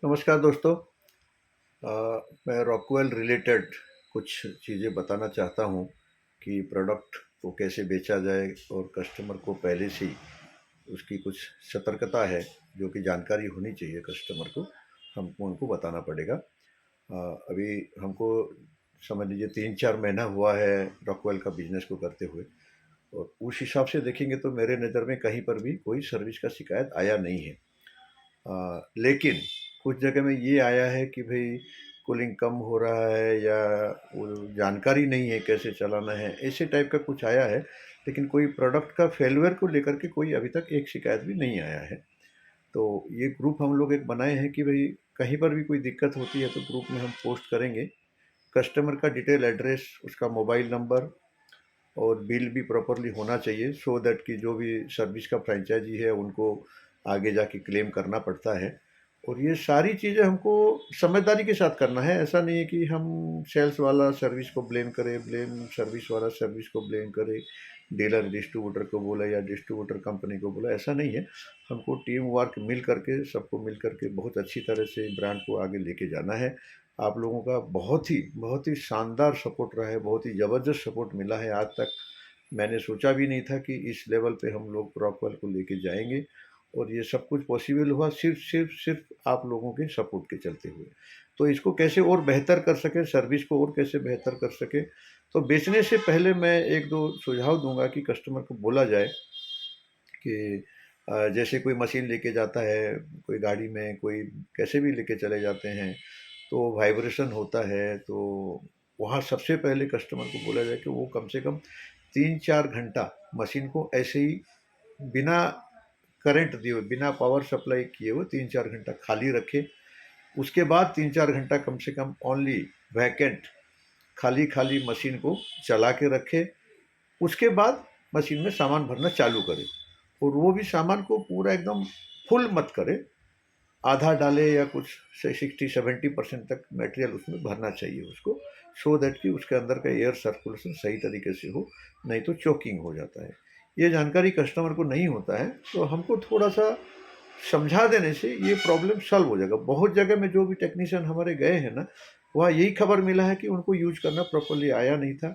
नमस्कार दोस्तों। मैं रॉकवेल रिलेटेड कुछ चीज़ें बताना चाहता हूँ कि प्रोडक्ट को कैसे बेचा जाए और कस्टमर को पहले से ही उसकी कुछ सतर्कता है जो कि जानकारी होनी चाहिए कस्टमर को, हमको उनको बताना पड़ेगा। अभी हमको समझ लीजिए 3-4 महीना हुआ है रॉकवेल का बिजनेस को करते हुए, और उस हिसाब से देखेंगे तो मेरे नज़र में कहीं पर भी कोई सर्विस का शिकायत आया नहीं है। लेकिन कुछ जगह में ये आया है कि भाई कूलिंग कम हो रहा है या वो जानकारी नहीं है कैसे चलाना है, ऐसे टाइप का कुछ आया है। लेकिन कोई प्रोडक्ट का फेलवेयर को लेकर के कोई अभी तक एक शिकायत भी नहीं आया है। तो ये ग्रुप हम लोग एक बनाए हैं कि भाई कहीं पर भी कोई दिक्कत होती है तो ग्रुप में हम पोस्ट करेंगे। कस्टमर का डिटेल एड्रेस, उसका मोबाइल नंबर और बिल भी प्रॉपरली होना चाहिए, सो दैट कि जो भी सर्विस का फ्रेंचाइजी है उनको आगे जाके क्लेम करना पड़ता है। और ये सारी चीज़ें हमको समझदारी के साथ करना है। ऐसा नहीं है कि हम सेल्स वाला सर्विस को ब्लेम करे, ब्लेम सर्विस वाला सर्विस को ब्लेम करे, डीलर डिस्ट्रीब्यूटर को बोला या डिस्ट्रीब्यूटर कंपनी को बोला, ऐसा नहीं है। हमको टीम वर्क मिल करके, सबको मिल करके बहुत अच्छी तरह से ब्रांड को आगे लेके जाना है। आप लोगों का बहुत ही शानदार सपोर्ट रहा है, बहुत ही ज़बरदस्त सपोर्ट मिला है आज तक। मैंने सोचा भी नहीं था कि इस लेवल पे हम लोग रॉकवेल को लेके जाएंगे, और ये सब कुछ पॉसिबल हुआ सिर्फ आप लोगों के सपोर्ट के चलते हुए। तो इसको कैसे और बेहतर कर सके, सर्विस को और कैसे बेहतर कर सके, तो बेचने से पहले मैं एक दो सुझाव दूंगा कि कस्टमर को बोला जाए कि जैसे कोई मशीन लेके जाता है, कोई गाड़ी में, कोई कैसे भी लेके चले जाते हैं, तो वाइब्रेशन होता है। तो वहाँ सबसे पहले कस्टमर को बोला जाए कि वो कम से कम 3-4 घंटा मशीन को ऐसे ही बिना करंट दिए हुए, बिना पावर सप्लाई किए हुए 3-4 घंटा खाली रखे। उसके बाद 3-4 घंटा कम से कम ओनली वैकेंट, खाली खाली मशीन को चला के रखे। उसके बाद मशीन में सामान भरना चालू करे, और वो भी सामान को पूरा एकदम फुल मत करे, आधा डाले या कुछ से 60-70% तक मटेरियल उसमें भरना चाहिए उसको, सो दैट कि उसके अंदर का एयर सर्कुलेशन सही तरीके से हो, नहीं तो चोकिंग हो जाता है। ये जानकारी कस्टमर को नहीं होता है, तो हमको थोड़ा सा समझा देने से ये प्रॉब्लम सॉल्व हो जाएगा। बहुत जगह में जो भी टेक्नीशियन हमारे गए हैं ना, वहाँ यही खबर मिला है कि उनको यूज करना प्रॉपरली आया नहीं था।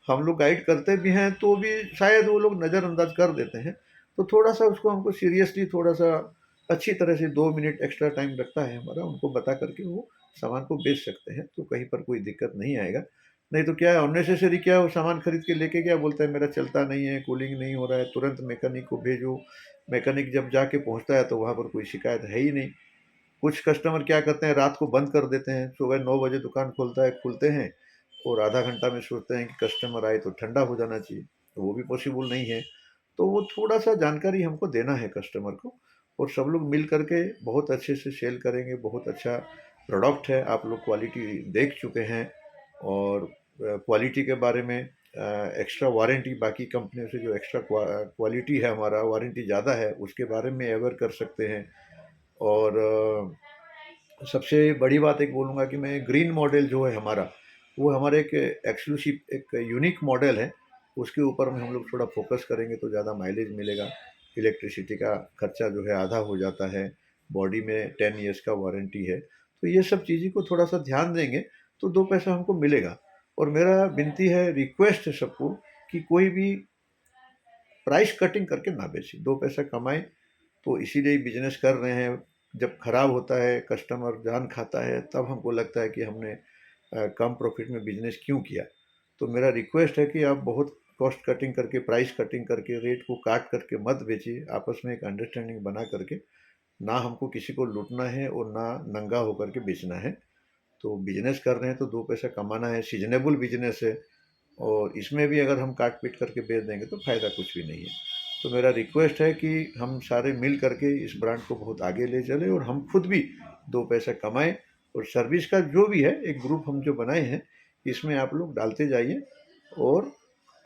हम लोग गाइड करते भी हैं तो भी शायद वो लोग नज़रअंदाज कर देते हैं। तो थोड़ा सा उसको हमको सीरियसली, थोड़ा सा अच्छी तरह से 2 मिनट एक्स्ट्रा टाइम लगता है हमारा, उनको बता करके वो सामान को बेच सकते हैं, तो कहीं पर कोई दिक्कत नहीं आएगा। नहीं तो क्या है, अननेसेसरी क्या है, वो सामान खरीद के लेके क्या बोलता है मेरा चलता नहीं है, कूलिंग नहीं हो रहा है, तुरंत मैकेनिक को भेजो। मैकेनिक जब जाके पहुंचता है तो वहाँ पर कोई शिकायत है ही नहीं। कुछ कस्टमर क्या करते हैं, रात को बंद कर देते हैं, सुबह 9 बजे दुकान खोलता है, खुलते हैं और आधा घंटा में सोचते हैं कि कस्टमर आए तो ठंडा हो जाना चाहिए, तो वो भी पॉसिबल नहीं है। तो वो थोड़ा सा जानकारी हमको देना है कस्टमर को, और सब लोग मिल करके बहुत अच्छे से सेल करेंगे। बहुत अच्छा प्रोडक्ट है, आप लोग क्वालिटी देख चुके हैं। और क्वालिटी के बारे में एक्स्ट्रा वारंटी, बाकी कंपनियों से जो एक्स्ट्रा क्वालिटी है, हमारा वारंटी ज़्यादा है, उसके बारे में अवेयर कर सकते हैं। और सबसे बड़ी बात एक बोलूँगा कि मैं ग्रीन मॉडल जो है हमारा, वो हमारे एक एक्सक्लूसिव, एक यूनिक मॉडल है। उसके ऊपर में हम लोग थोड़ा फोकस करेंगे तो ज़्यादा माइलेज मिलेगा। इलेक्ट्रिसिटी का खर्चा जो है आधा हो जाता है। बॉडी में 10 ईयर्स का वारंटी है। तो ये सब चीज़ों को थोड़ा सा ध्यान देंगे तो 2 पैसा हमको मिलेगा। और मेरा विनती है, रिक्वेस्ट है सबको, कि कोई भी प्राइस कटिंग करके ना बेचे, 2 पैसा कमाएं। तो इसीलिए बिजनेस कर रहे हैं। जब खराब होता है, कस्टमर जान खाता है, तब हमको लगता है कि हमने कम प्रॉफिट में बिजनेस क्यों किया। तो मेरा रिक्वेस्ट है कि आप बहुत कॉस्ट कटिंग करके, प्राइस कटिंग करके, रेट को काट करके मत बेचिए। आपस में एक अंडरस्टैंडिंग बना करके, ना हमको किसी को लूटना है और ना नंगा होकर के बेचना है। तो बिजनेस कर रहे हैं तो 2 पैसा कमाना है, सीजनेबल बिजनेस है। और इसमें भी अगर हम काट पीट करके बेच देंगे तो फ़ायदा कुछ भी नहीं है। तो मेरा रिक्वेस्ट है कि हम सारे मिल करके इस ब्रांड को बहुत आगे ले चलें, और हम खुद भी 2 पैसा कमाएं। और सर्विस का जो भी है, एक ग्रुप हम जो बनाए हैं, इसमें आप लोग डालते जाइए और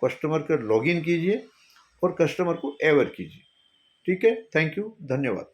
कस्टमर का लॉगिन कीजिए और कस्टमर को एवर कीजिए। ठीक है, थैंक यू, धन्यवाद।